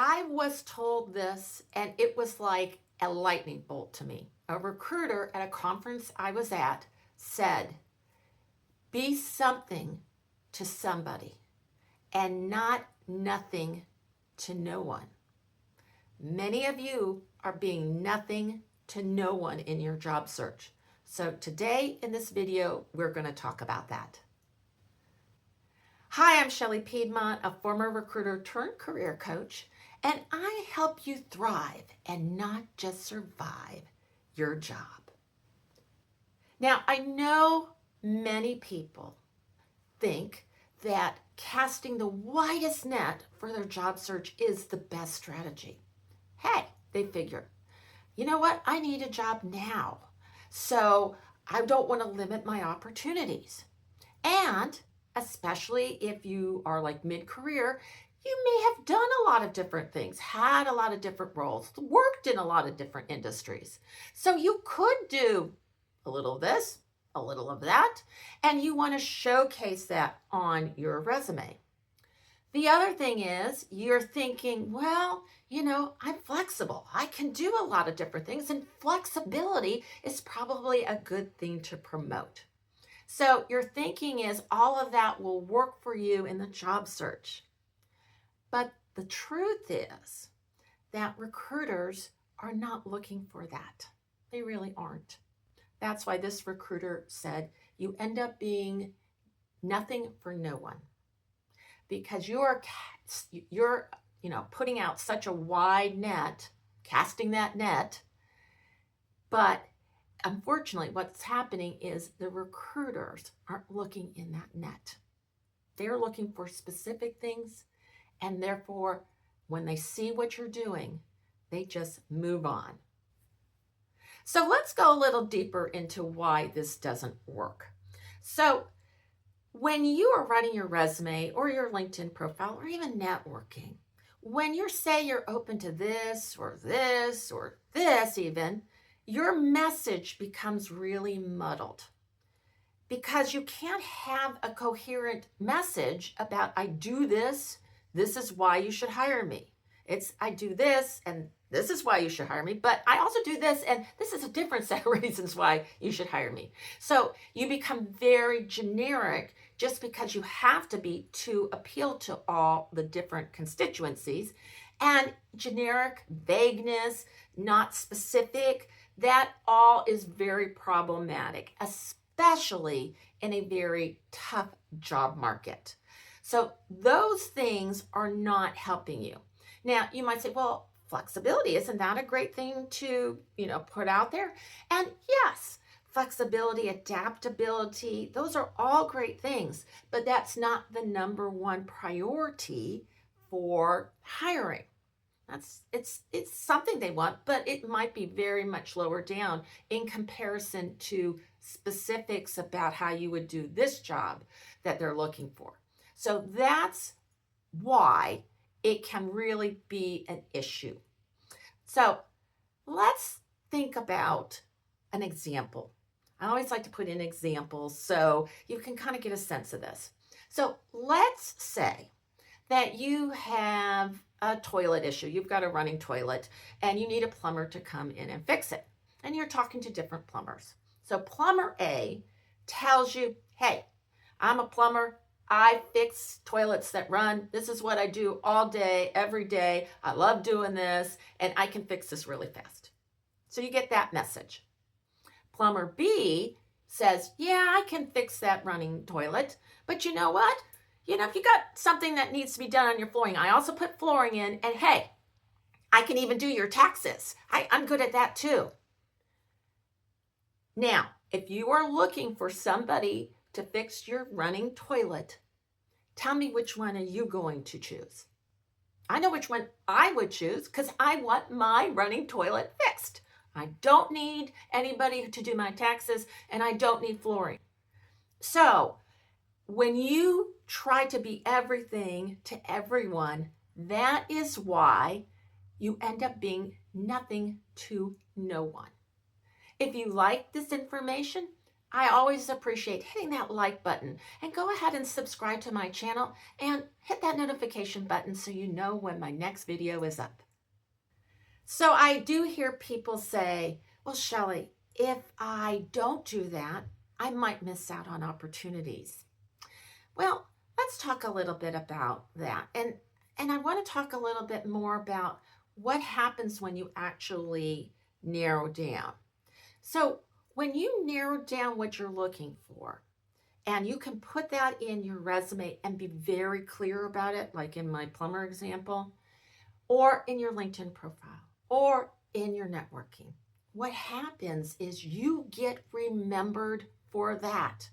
I was told this, and it was like a lightning bolt to me. A recruiter at a conference I was at said, be something to somebody and not nothing to no one. Many of you are being nothing to no one in your job search. So today in this video, we're going to talk about that. Hi, I'm Shelley Piedmont, a former recruiter turned career coach, and I help you thrive and not just survive your job. Now, I know many people think that casting the widest net for their job search is the best strategy. Hey, they figure, you know what? I need a job now, so I don't want to limit my opportunities. And especially if you are like mid-career, you may have done a lot of different things, had a lot of different roles, worked in a lot of different industries. So you could do a little of this, a little of that, and you want to showcase that on your resume. The other thing is you're thinking, well, I'm flexible. I can do a lot of different things, and flexibility is probably a good thing to promote. So your thinking is all of that will work for you in the job search. But the truth is that recruiters are not looking for that. They really aren't. That's why this recruiter said you end up being nothing for no one, because you're putting out such a wide net, casting that net, but unfortunately, what's happening is the recruiters aren't looking in that net. They're looking for specific things, and therefore, when they see what you're doing, they just move on. So let's go a little deeper into why this doesn't work. So when you are writing your resume or your LinkedIn profile or even networking, when you say you're open to this or this or this even, your message becomes really muddled because you can't have a coherent message about I do this is why you should hire me. It's I do this and this is why you should hire me, but I also do this and this is a different set of reasons why you should hire me. So you become very generic just because you have to be to appeal to all the different constituencies. And generic, vagueness, not specific, that all is very problematic, especially in a very tough job market. So those things are not helping you. Now, you might say, well, flexibility, isn't that a great thing to, put out there? And yes, flexibility, adaptability, those are all great things, but that's not the number one priority for hiring. It's something they want, but it might be very much lower down in comparison to specifics about how you would do this job that they're looking for. So that's why it can really be an issue. So let's think about an example. I always like to put in examples so you can kind of get a sense of this. So let's say that you have a toilet issue. You've got a running toilet and you need a plumber to come in and fix it. And you're talking to different plumbers. So plumber A tells you, hey, I'm a plumber. I fix toilets that run. This is what I do all day, every day. I love doing this, and I can fix this really fast. So you get that message. Plumber B says, yeah, I can fix that running toilet, but you know what? If you got something that needs to be done on your flooring, I also put flooring in, and hey, I can even do your taxes. I'm good at that too. Now, if you are looking for somebody to fix your running toilet, tell me which one are you going to choose? I know which one I would choose because I want my running toilet fixed. I don't need anybody to do my taxes, and I don't need flooring. So when you try to be everything to everyone, that is why you end up being nothing to no one. If you like this information, I always appreciate hitting that like button, and go ahead and subscribe to my channel and hit that notification button so you know when my next video is up. So I do hear people say, well, Shelley, if I don't do that, I might miss out on opportunities. Well, let's talk a little bit about that. And I want to talk a little bit more about what happens when you actually narrow down. So when you narrow down what you're looking for, and you can put that in your resume and be very clear about it, like in my plumber example, or in your LinkedIn profile, or in your networking. What happens is you get remembered for that.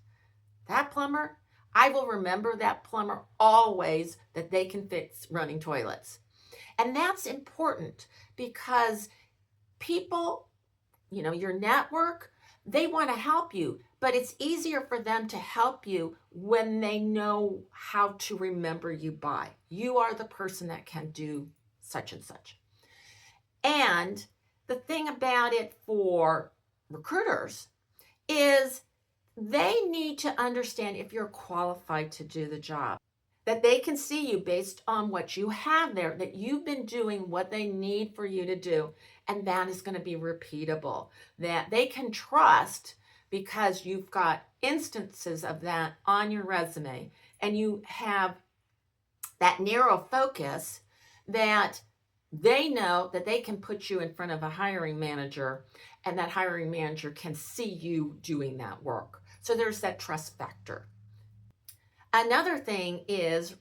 That plumber, I will remember that plumber always, that they can fix running toilets. And that's important because people, your network, they want to help you, but it's easier for them to help you when they know how to remember you by. You are the person that can do such and such. And the thing about it for recruiters is they need to understand if you're qualified to do the job, that they can see you based on what you have there, that you've been doing what they need for you to do, and that is going to be repeatable, that they can trust because you've got instances of that on your resume and you have that narrow focus, that they know that they can put you in front of a hiring manager and that hiring manager can see you doing that work. So there's that trust factor. Another thing is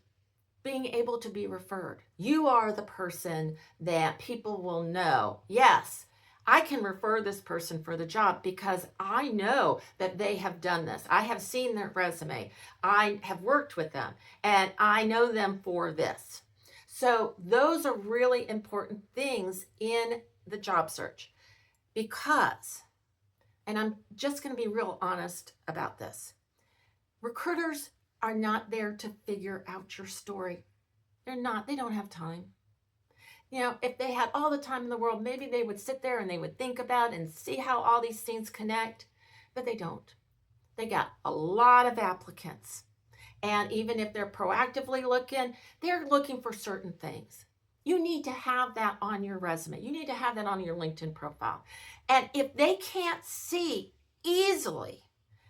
being able to be referred. You are the person that people will know. Yes, I can refer this person for the job because I know that they have done this. I have seen their resume. I have worked with them and I know them for this. So those are really important things in the job search because, and I'm just going to be real honest about this, recruiters are not there to figure out your story. They're not. They don't have time. If they had all the time in the world, maybe they would sit there and they would think about and see how all these things connect, but they don't. They got a lot of applicants. And even if they're proactively looking, they're looking for certain things. You need to have that on your resume. You need to have that on your LinkedIn profile. And if they can't see easily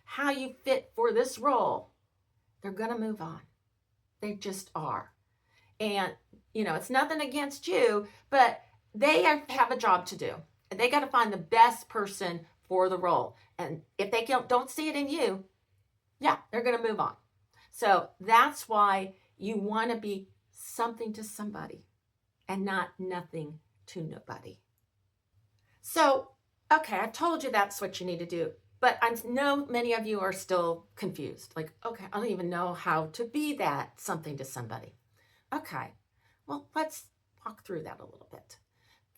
how you fit for this role, they're going to move on. They just are. And, it's nothing against you, but they have a job to do. And they got to find the best person for the role. And if they don't see it in you, yeah, they're going to move on. So that's why you want to be something to somebody and not nothing to nobody. So, okay, I've told you that's what you need to do. But I know many of you are still confused. Like, okay, I don't even know how to be that something to somebody. Okay, well, let's walk through that a little bit.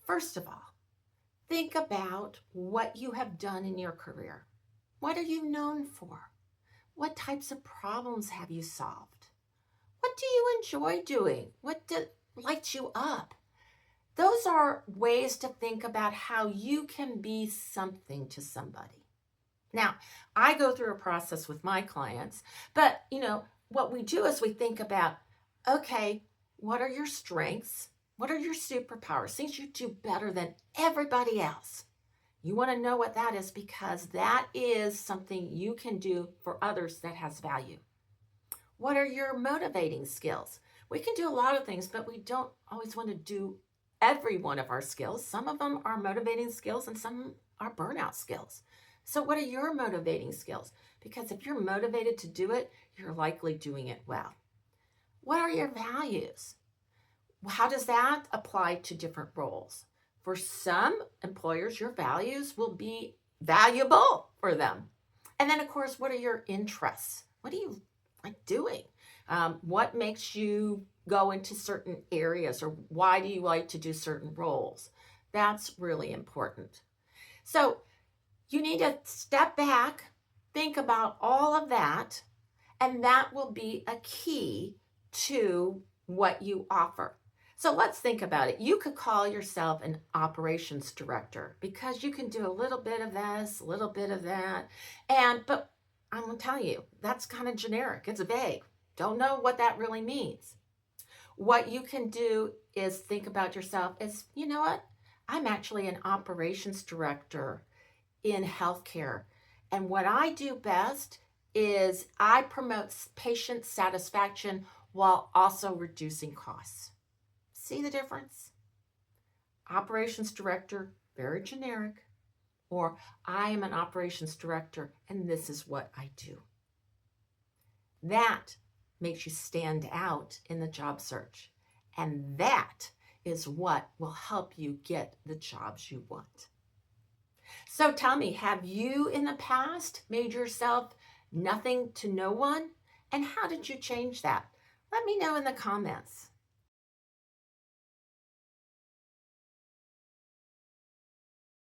First of all, think about what you have done in your career. What are you known for? What types of problems have you solved? What do you enjoy doing? What lights you up? Those are ways to think about how you can be something to somebody. Now, I go through a process with my clients, but what we do is we think about, okay, what are your strengths? What are your superpowers? Things you do better than everybody else. You want to know what that is because that is something you can do for others that has value. What are your motivating skills? We can do a lot of things, but we don't always want to do every one of our skills. Some of them are motivating skills and some are burnout skills. So what are your motivating skills? Because if you're motivated to do it, you're likely doing it well. What are your values? How does that apply to different roles? For some employers, your values will be valuable for them. And then, of course, what are your interests? What do you like doing? What makes you go into certain areas, or why do you like to do certain roles? That's really important. So you need to step back, think about all of that, and that will be a key to what you offer. So let's think about it. You could call yourself an operations director because you can do a little bit of this, a little bit of that. But I'm going to tell you, that's kind of generic. It's vague. Don't know what that really means. What you can do is think about yourself as, you know what? I'm actually an operations director in healthcare. And what I do best is I promote patient satisfaction while also reducing costs. See the difference? Operations director, very generic, or I am an operations director and this is what I do. That makes you stand out in the job search. And that is what will help you get the jobs you want. So tell me, have you in the past made yourself nothing to no one? And how did you change that? Let me know in the comments.